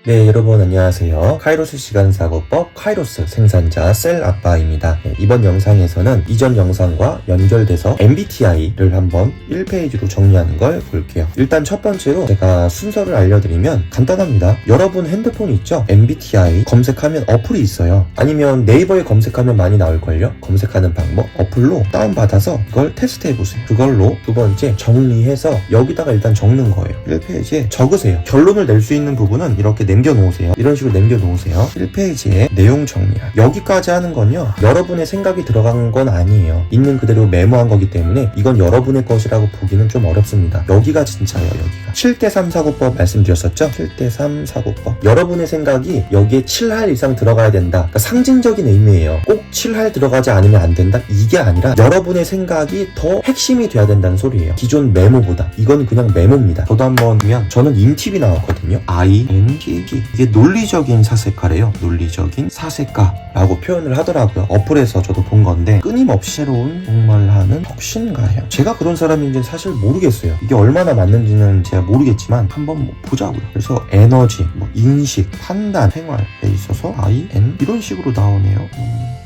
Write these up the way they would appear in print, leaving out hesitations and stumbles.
네, 여러분 안녕하세요. 카이로스 시간사고법 카이로스 생산자 셀 아빠입니다. 이번 영상에서는 이전 영상과 연결돼서 MBTI를 한번 1페이지로 정리하는 걸 볼게요. 일단 첫 번째로 제가 순서를 알려드리면 간단합니다. 여러분 핸드폰 있죠? MBTI 검색하면 어플이 있어요. 아니면 네이버에 검색하면 많이 나올걸요? 검색하는 방법 어플로 다운받아서 이걸 테스트해보세요. 그걸로 두 번째 정리해서 여기다가 일단 적는 거예요. 1페이지에 적으세요. 결론을 낼 수 있는 부분은 이렇게 남겨놓으세요. 이런 식으로 남겨놓으세요. 1페이지에 내용 정리야. 여기까지 하는 건요, 여러분의 생각이 들어간 건 아니에요. 있는 그대로 메모한 거기 때문에 이건 여러분의 것이라고 보기는 좀 어렵습니다. 여기가 진짜예요. 여기가 7대3 사고법 말씀드렸었죠? 7대3 사고법. 여러분의 생각이 여기에 7할 이상 들어가야 된다. 그러니까 상징적인 의미예요. 꼭 7할 들어가지 않으면 안 된다? 이게 아니라 여러분의 생각이 더 핵심이 돼야 된다는 소리예요. 기존 메모보다. 이건 그냥 메모입니다. 저도 한번 보면 저는 인팁이 나왔거든요. INTP. 이게 논리적인 사색가래요. 논리적인 사색가라고 표현을 하더라고요. 어플에서 저도 본 건데, 끊임없이 새로운 목말하는 혁신가예요. 제가 그런 사람인지는 사실 모르겠어요. 이게 얼마나 맞는지는 제가 모르겠지만 한번 보자고요. 그래서 에너지, 인식, 판단, 생활에 있어서 IN 이런 식으로 나오네요.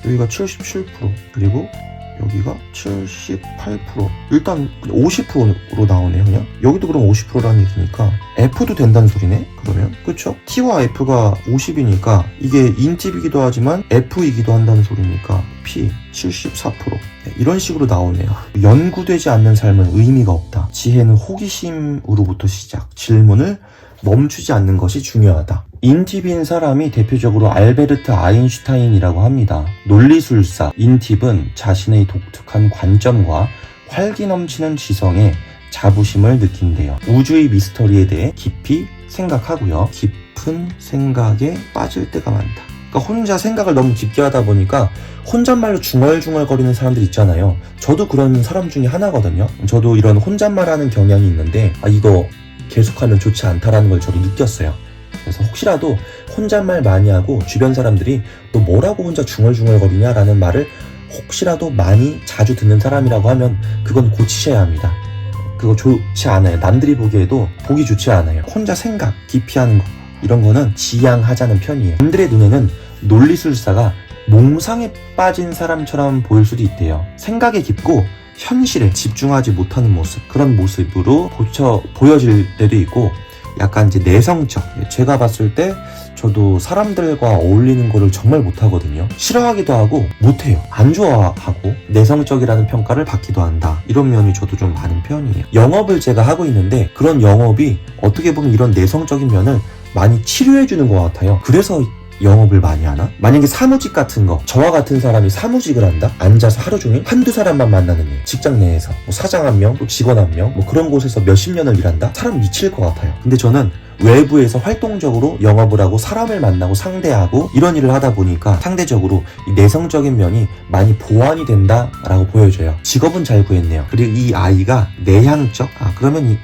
여기가 77%, 그리고 여기가 78%. 일단 50%로 나오네요. 그냥 여기도 그럼 50%라는 얘기니까 F도 된다는 소리네. 그러면 그쵸? T와 F가 50이니까 이게 인팁이기도 하지만 F이기도 한다는 소리니까 P 74%. 네, 이런 식으로 나오네요. 연구되지 않는 삶은 의미가 없다. 지혜는 호기심으로부터 시작. 질문을 멈추지 않는 것이 중요하다. 인팁인 사람이 대표적으로 알베르트 아인슈타인이라고 합니다. 논리술사 인팁은 자신의 독특한 관점과 활기 넘치는 지성에 자부심을 느낀대요. 우주의 미스터리에 대해 깊이 생각하고요. 깊은 생각에 빠질 때가 많다. 그러니까 혼자 생각을 너무 깊게 하다 보니까 혼잣말로 중얼중얼거리는 사람들 있잖아요. 저도 그런 사람 중에 하나거든요. 저도 이런 혼잣말하는 경향이 있는데 이거 계속하면 좋지 않다라는 걸 저도 느꼈어요. 그래서 혹시라도 혼잣말 많이 하고 주변 사람들이 너 뭐라고 혼자 중얼중얼거리냐라는 말을 혹시라도 많이 자주 듣는 사람이라고 하면 그건 고치셔야 합니다. 그거 좋지 않아요. 남들이 보기에도 보기 좋지 않아요. 혼자 생각 깊이 하는 거, 이런 거는 지양하자는 편이에요. 남들의 눈에는 논리술사가 몽상에 빠진 사람처럼 보일 수도 있대요. 생각이 깊고 현실에 집중하지 못하는 모습, 그런 모습으로 보여질 때도 있고, 약간 이제 내성적. 제가 봤을 때 저도 사람들과 어울리는 거를 정말 못하거든요. 싫어하기도 하고 못해요. 안 좋아하고 내성적이라는 평가를 받기도 한다. 이런 면이 저도 좀 많은 편이에요. 영업을 제가 하고 있는데 그런 영업이 어떻게 보면 이런 내성적인 면을 많이 치료해주는 것 같아요. 그래서 영업을 많이 하나? 만약에 사무직 같은 거, 저와 같은 사람이 사무직을 한다? 앉아서 하루 종일 한두 사람만 만나는 일, 직장 내에서 사장 한 명, 또 직원 한 명, 그런 곳에서 몇십 년을 일한다? 사람 미칠 것 같아요. 근데 저는 외부에서 활동적으로 영업을 하고 사람을 만나고 상대하고 이런 일을 하다 보니까 상대적으로 이 내성적인 면이 많이 보완이 된다라고 보여져요. 직업은 잘 구했네요. 그리고 이 아이가 내향적? 그러면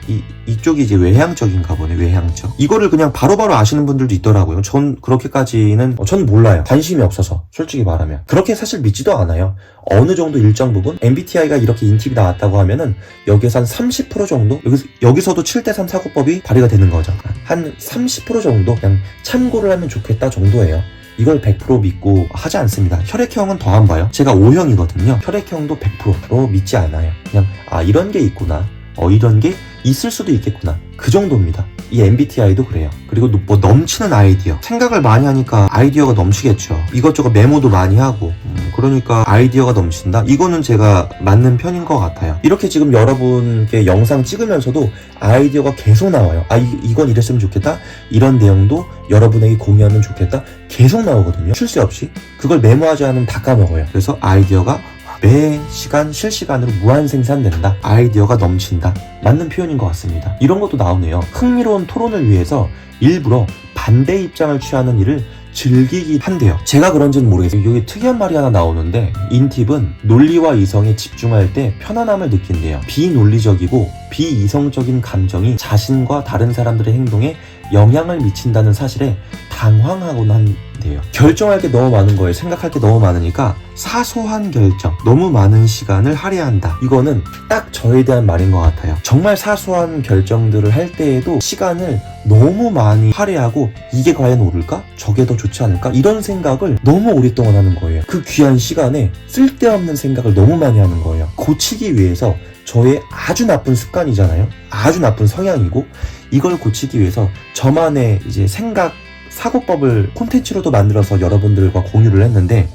이쪽이 이제 외향적인가 보네. 외향적. 이거를 그냥 바로바로 아시는 분들도 있더라고요. 전 그렇게까지는 전 몰라요. 관심이 없어서, 솔직히 말하면. 그렇게 사실 믿지도 않아요. 어느 정도 일정 부분 MBTI가 이렇게 인팁이 나왔다고 하면은 여기에서 한 30% 정도, 여기서도 7대3 사고법이 발휘가 되는 거죠. 한 30% 정도 그냥 참고를 하면 좋겠다 정도예요. 이걸 100% 믿고 하지 않습니다. 혈액형은 더 안 봐요. 제가 O형이거든요. 혈액형도 100%로 믿지 않아요. 그냥 이런 게 있구나, 이런 게 있을 수도 있겠구나, 그 정도입니다. 이 MBTI도 그래요. 그리고 넘치는 아이디어. 생각을 많이 하니까 아이디어가 넘치겠죠. 이것저것 메모도 많이 하고, 그러니까 아이디어가 넘친다? 이거는 제가 맞는 편인 것 같아요. 이렇게 지금 여러분께 영상 찍으면서도 아이디어가 계속 나와요. 이건 이랬으면 좋겠다, 이런 내용도 여러분에게 공유하면 좋겠다, 계속 나오거든요. 쉴 새 없이. 그걸 메모하지 않으면 다 까먹어요. 그래서 아이디어가 매 시간 실시간으로 무한 생산된다. 아이디어가 넘친다. 맞는 표현인 것 같습니다. 이런 것도 나오네요. 흥미로운 토론을 위해서 일부러 반대 입장을 취하는 일을 즐기긴 한대요. 제가 그런지는 모르겠어요. 여기 특이한 말이 하나 나오는데, 인팁은 논리와 이성에 집중할 때 편안함을 느낀대요. 비논리적이고 비이성적인 감정이 자신과 다른 사람들의 행동에 영향을 미친다는 사실에 당황하곤 한대요. 돼요. 결정할 게 너무 많은 거예요. 생각할 게 너무 많으니까 사소한 결정, 너무 많은 시간을 할애한다. 이거는 딱 저에 대한 말인 것 같아요. 정말 사소한 결정들을 할 때에도 시간을 너무 많이 할애하고 이게 과연 옳을까? 저게 더 좋지 않을까? 이런 생각을 너무 오랫동안 하는 거예요. 그 귀한 시간에 쓸데없는 생각을 너무 많이 하는 거예요. 고치기 위해서 저의 아주 나쁜 습관이잖아요. 아주 나쁜 성향이고 이걸 고치기 위해서 저만의 이제 생각, 사고법을 콘텐츠로도 만들어서 여러분들과 공유를 했는데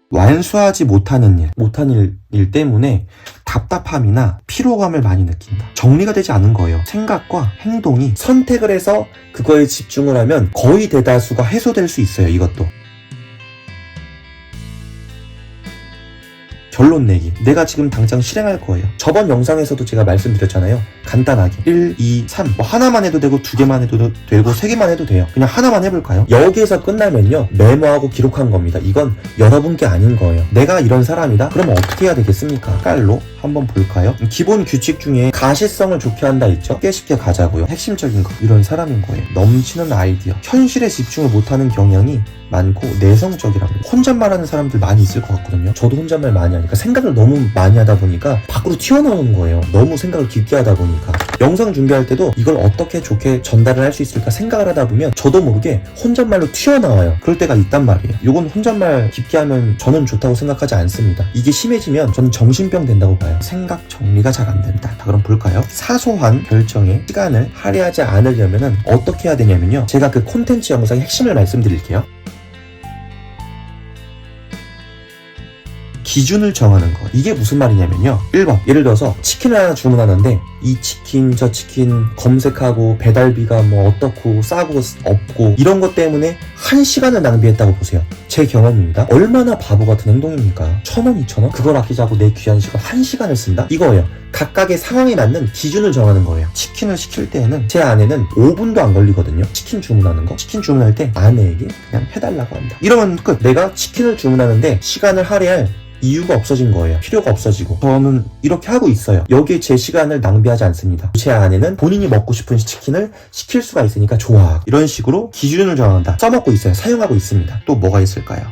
완수하지 못하는 일 때문에 답답함이나 피로감을 많이 느낀다. 정리가 되지 않은 거예요. 생각과 행동이 선택을 해서 그거에 집중을 하면 거의 대다수가 해소될 수 있어요. 이것도. 결론 내기. 내가 지금 당장 실행할 거예요. 저번 영상에서도 제가 말씀드렸잖아요. 간단하게 1, 2, 3 뭐 하나만 해도 되고 2개만 해도 되고 3개만 해도 돼요. 그냥 하나만 해볼까요? 여기에서 끝나면요 메모하고 기록한 겁니다. 이건 여러분께 아닌 거예요. 내가 이런 사람이다? 그럼 어떻게 해야 되겠습니까? 깔로 한번 볼까요? 기본 규칙 중에 가시성을 좋게 한다 있죠? 쉽게 가자고요. 핵심적인 거 이런 사람인 거예요. 넘치는 아이디어, 현실에 집중을 못하는 경향이 많고 내성적이랍니다. 혼잣말하는 사람들 많이 있을 것 같거든요. 저도 혼잣말 많이 하니까 생각을 너무 많이 하다 보니까 밖으로 튀어나오는 거예요. 너무 생각을 깊게 하다 보니까. 영상 준비할 때도 이걸 어떻게 좋게 전달을 할 수 있을까 생각을 하다 보면 저도 모르게 혼잣말로 튀어나와요. 그럴 때가 있단 말이에요. 이건 혼잣말 깊게 하면 저는 좋다고 생각하지 않습니다. 이게 심해지면 저는 정신병 된다고 봐요. 생각 정리가 잘 안 된다. 자, 그럼 볼까요? 사소한 결정에 시간을 할애하지 않으려면 어떻게 해야 되냐면요. 제가 그 콘텐츠 영상의 핵심을 말씀드릴게요. 기준을 정하는 거. 이게 무슨 말이냐면요. 1번. 예를 들어서 치킨을 하나 주문하는데 이 치킨 저 치킨 검색하고 배달비가 뭐 어떻고 싸고 없고 이런 것 때문에 1시간을 낭비했다고 보세요. 제 경험입니다. 얼마나 바보 같은 행동입니까? 1,000원, 2,000원? 그걸 아끼자고 내 귀한 시간 1시간을 쓴다? 이거예요. 각각의 상황에 맞는 기준을 정하는 거예요. 치킨을 시킬 때에는 제 아내는 5분도 안 걸리거든요. 치킨 주문하는 거. 치킨 주문할 때 아내에게 그냥 해달라고 한다. 이러면 끝. 내가 치킨을 주문하는데 시간을 할애할 이유가 없어진 거예요. 필요가 없어지고. 저는 이렇게 하고 있어요. 여기에 제 시간을 낭비하지 않습니다. 제 아내는 본인이 먹고 싶은 치킨을 시킬 수가 있으니까 좋아. 이런 식으로 기준을 정한다. 써먹고 있어요. 사용하고 있습니다. 또 뭐가 있을까요?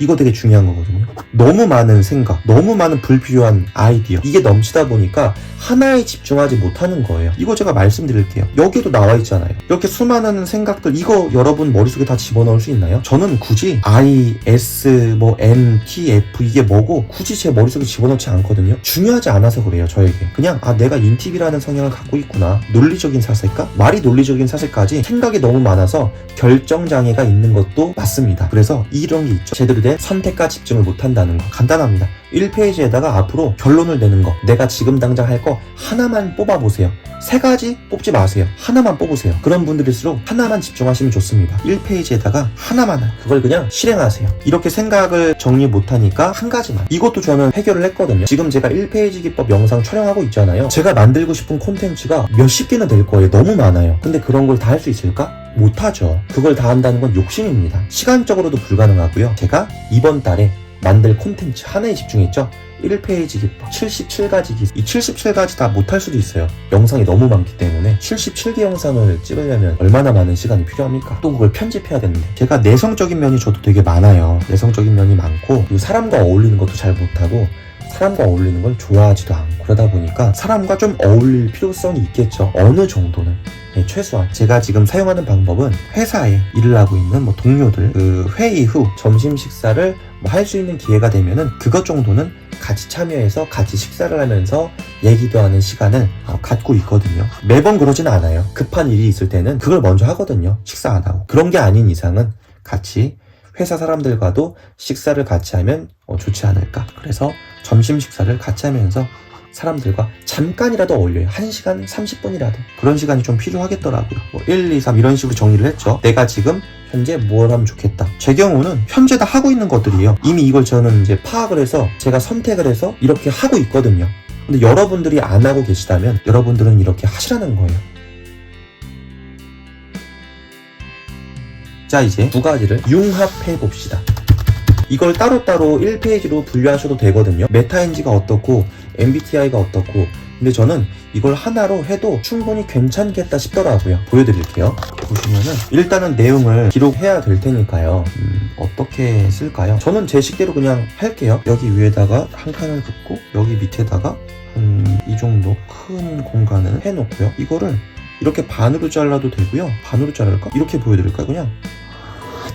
이거 되게 중요한 거거든요. 너무 많은 생각, 너무 많은 불필요한 아이디어, 이게 넘치다 보니까 하나에 집중하지 못하는 거예요. 이거 제가 말씀드릴게요. 여기에도 나와 있잖아요. 이렇게 수많은 생각들, 이거 여러분 머릿속에 다 집어넣을 수 있나요? 저는 굳이 I, S, N, T, F 이게 뭐고 굳이 제 머릿속에 집어넣지 않거든요. 중요하지 않아서 그래요. 저에게. 그냥 내가 인팁이라는 성향을 갖고 있구나. 논리적인 사색가? 말이 논리적인 사색까지 생각이 너무 많아서 결정장애가 있는 것도 맞습니다. 그래서 이런 게 있죠. 제대로 된 선택과 집중을 못한다는 거. 간단합니다. 1페이지에다가 앞으로 결론을 내는 거, 내가 지금 당장 할 거 하나만 뽑아보세요. 3가지 뽑지 마세요. 하나만 뽑으세요. 그런 분들일수록 하나만 집중하시면 좋습니다. 1페이지에다가 하나만, 그걸 그냥 실행하세요. 이렇게 생각을 정리 못하니까 한 가지만. 이것도 저는 해결을 했거든요. 지금 제가 1페이지 기법 영상 촬영하고 있잖아요. 제가 만들고 싶은 콘텐츠가 몇십 개나 될 거예요. 너무 많아요. 근데 그런 걸 다 할 수 있을까? 못하죠. 그걸 다 한다는 건 욕심입니다. 시간적으로도 불가능하고요. 제가 이번 달에 만들 콘텐츠 하나에 집중했죠. 1페이지 기법, 77가지 기술. 이 77가지 다 못할 수도 있어요. 영상이 너무 많기 때문에 77개 영상을 찍으려면 얼마나 많은 시간이 필요합니까? 또 그걸 편집해야 되는데. 제가 내성적인 면이 저도 되게 많아요. 내성적인 면이 많고, 그리고 사람과 어울리는 것도 잘 못하고, 사람과 어울리는 걸 좋아하지도 않고, 그러다 보니까 사람과 좀 어울릴 필요성이 있겠죠. 어느 정도는. 네, 최소한 제가 지금 사용하는 방법은 회사에 일을 하고 있는 동료들 그 회의 후 점심 식사를 할 수 있는 기회가 되면은 그것 정도는 같이 참여해서 같이 식사를 하면서 얘기도 하는 시간을 갖고 있거든요. 매번 그러진 않아요. 급한 일이 있을 때는 그걸 먼저 하거든요. 식사 안 하고. 그런 게 아닌 이상은 같이 회사 사람들과도 식사를 같이 하면 좋지 않을까. 그래서 점심 식사를 같이 하면서 사람들과 잠깐이라도 어울려요. 1시간 30분이라도. 그런 시간이 좀 필요하겠더라고요. 1, 2, 3 이런 식으로 정리를 했죠. 내가 지금 현재 뭘 하면 좋겠다. 제 경우는 현재 다 하고 있는 것들이에요. 이미 이걸 저는 이제 파악을 해서 제가 선택을 해서 이렇게 하고 있거든요. 근데 여러분들이 안 하고 계시다면 여러분들은 이렇게 하시라는 거예요. 자, 이제 2가지를 융합해 봅시다. 이걸 따로따로 1페이지로 분류하셔도 되거든요. 메타인지가 어떻고 MBTI가 어떻고 근데 저는 이걸 하나로 해도 충분히 괜찮겠다 싶더라고요. 보여드릴게요. 보시면은 일단은 내용을 기록해야 될 테니까요. 어떻게 쓸까요? 저는 제 식대로 그냥 할게요. 여기 위에다가 한 칸을 긋고 여기 밑에다가 이 정도 큰 공간을 해놓고요. 이거를 이렇게 반으로 잘라도 되고요. 반으로 자를까? 이렇게 보여드릴까요? 그냥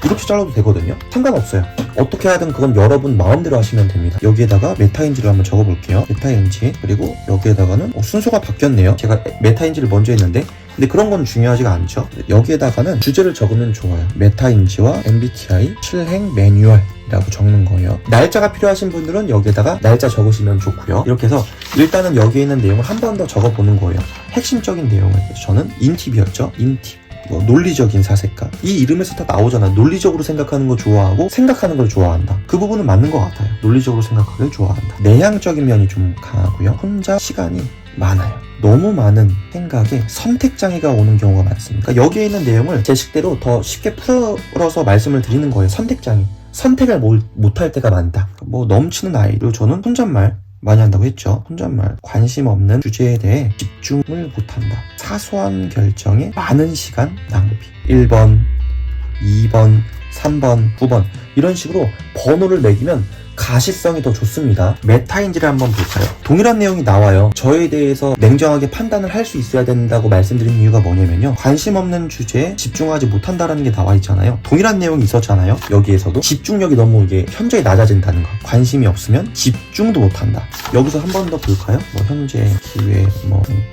이렇게 잘라도 되거든요. 상관없어요. 어떻게 하든 그건 여러분 마음대로 하시면 됩니다. 여기에다가 메타인지를 한번 적어볼게요. 메타인지. 그리고 여기에다가는 순서가 바뀌었네요. 제가 메타인지를 먼저 했는데 근데 그런 건 중요하지가 않죠. 여기에다가는 주제를 적으면 좋아요. 메타인지와 MBTI 실행 매뉴얼이라고 적는 거예요. 날짜가 필요하신 분들은 여기에다가 날짜 적으시면 좋고요. 이렇게 해서 일단은 여기에 있는 내용을 한 번 더 적어보는 거예요. 핵심적인 내용을. 저는 인팁이었죠. 인팁. 논리적인 사색가. 이 이름에서 다 나오잖아. 논리적으로 생각하는 거 좋아하고 생각하는 걸 좋아한다. 그 부분은 맞는 것 같아요. 논리적으로 생각하길 좋아한다. 내향적인 면이 좀 강하고요. 혼자 시간이 많아요. 너무 많은 생각에 선택장애가 오는 경우가 많습니다. 그러니까 여기에 있는 내용을 제 식대로 더 쉽게 풀어서 말씀을 드리는 거예요. 선택장애. 선택을 못할 때가 많다. 넘치는 아이. 그리고 저는 혼잣말 많이 한다고 했죠. 혼잣말. 관심 없는 주제에 대해 집중을 못한다. 사소한 결정에 많은 시간 낭비. 1번, 2번, 3번, 9번 이런 식으로 번호를 매기면 가시성이 더 좋습니다. 메타인지를 한번 볼까요? 동일한 내용이 나와요. 저에 대해서 냉정하게 판단을 할 수 있어야 된다고 말씀드린 이유가 뭐냐면요. 관심 없는 주제에 집중하지 못한다라는 게 나와 있잖아요. 동일한 내용이 있었잖아요. 여기에서도 집중력이 너무 이게 현저히 낮아진다는 거. 관심이 없으면 집중도 못한다. 여기서 한 번 더 볼까요? 현재, 기회,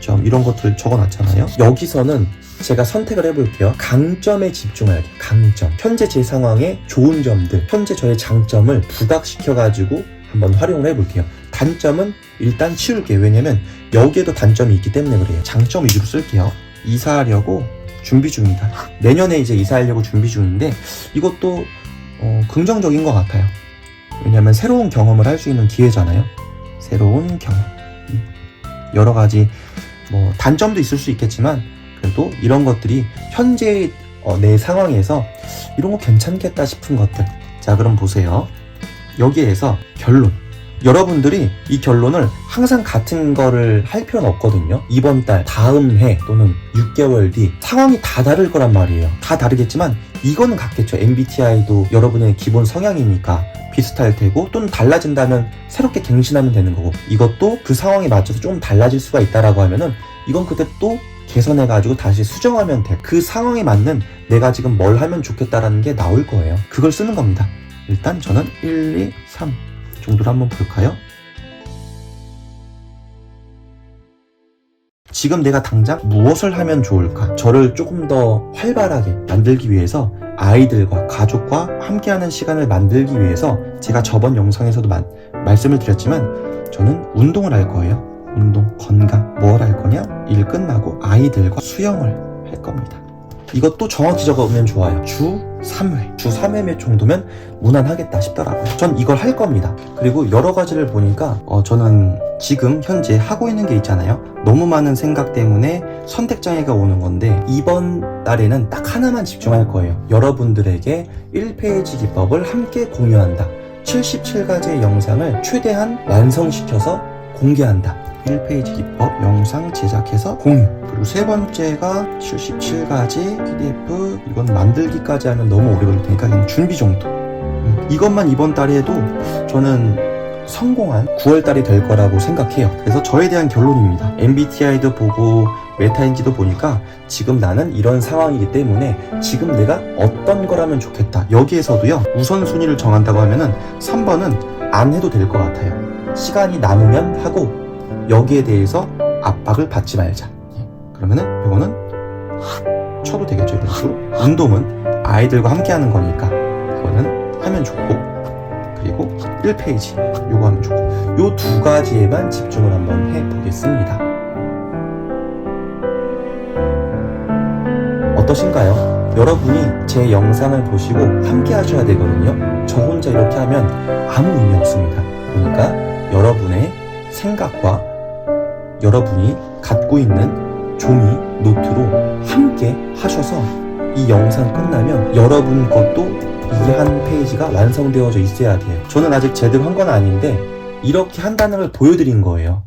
점 이런 것들 적어놨잖아요. 여기서는 제가 선택을 해볼게요. 강점에 집중할게요. 강점. 현재 제 상황의 좋은 점들, 현재 저의 장점을 부각시켜가지고 한번 활용을 해볼게요. 단점은 일단 치울게요. 왜냐면 여기에도 단점이 있기 때문에 그래요. 장점 위주로 쓸게요. 이사하려고 준비 중이다. 내년에 이제 이사하려고 준비 중인데 이것도 긍정적인 것 같아요. 왜냐면 새로운 경험을 할 수 있는 기회잖아요. 새로운 경험. 여러 가지 단점도 있을 수 있겠지만 그래도 이런 것들이 현재 내 상황에서 이런 거 괜찮겠다 싶은 것들. 자, 그럼 보세요. 여기에서 결론. 여러분들이 이 결론을 항상 같은 거를 할 필요는 없거든요. 이번 달, 다음 해 또는 6개월 뒤 상황이 다 다를 거란 말이에요. 다 다르겠지만 이거는 같겠죠. MBTI도 여러분의 기본 성향이니까 비슷할 테고 또는 달라진다면 새롭게 갱신하면 되는 거고 이것도 그 상황에 맞춰서 조금 달라질 수가 있다라고 하면은 이건 그때 또 개선해가지고 다시 수정하면 돼. 그 상황에 맞는 내가 지금 뭘 하면 좋겠다라는 게 나올 거예요. 그걸 쓰는 겁니다. 일단 저는 1, 2, 3 정도로 한번 볼까요? 지금 내가 당장 무엇을 하면 좋을까? 저를 조금 더 활발하게 만들기 위해서 아이들과 가족과 함께하는 시간을 만들기 위해서 제가 저번 영상에서도 말씀을 드렸지만 저는 운동을 할 거예요. 운동, 건강, 뭘 할 거냐? 일 끝나고 아이들과 수영을 할 겁니다. 이것도 정확히 적으면 좋아요. 주 3회. 주 3회 정도면 무난하겠다 싶더라고요. 전 이걸 할 겁니다. 그리고 여러 가지를 보니까 저는 지금 현재 하고 있는 게 있잖아요. 너무 많은 생각 때문에 선택장애가 오는 건데 이번 달에는 딱 하나만 집중할 거예요. 여러분들에게 1페이지 기법을 함께 공유한다. 77가지의 영상을 최대한 완성시켜서 공개한다. 1페이지 기법 영상 제작해서 공유. 그리고 세 번째가 77가지 PDF. 이건 만들기까지 하면 너무 오래 걸릴 테니까 그냥 준비 정도. 이것만 이번 달에 해도 저는 성공한 9월달이 될 거라고 생각해요. 그래서 저에 대한 결론입니다. MBTI도 보고 메타인지도 보니까 지금 나는 이런 상황이기 때문에 지금 내가 어떤 거라면 좋겠다. 여기에서도요. 우선순위를 정한다고 하면은 3번은 안 해도 될 것 같아요. 시간이 남으면 하고 여기에 대해서 압박을 받지 말자. 그러면은 이거는 쳐도 되겠죠. 이런 식으로. 운동은 아이들과 함께 하는 거니까 이거는 하면 좋고 그리고 1페이지 요거 하면 좋고 요 두 가지에만 집중을 한번 해보겠습니다. 어떠신가요? 여러분이 제 영상을 보시고 함께 하셔야 되거든요. 저 혼자 이렇게 하면 아무 의미 없습니다. 그러니까 여러분의 생각과 여러분이 갖고 있는 종이, 노트로 함께 하셔서 이 영상 끝나면 여러분 것도 이게 한 페이지가 완성되어져 있어야 돼요. 저는 아직 제대로 한 건 아닌데 이렇게 한다는 걸 보여드린 거예요.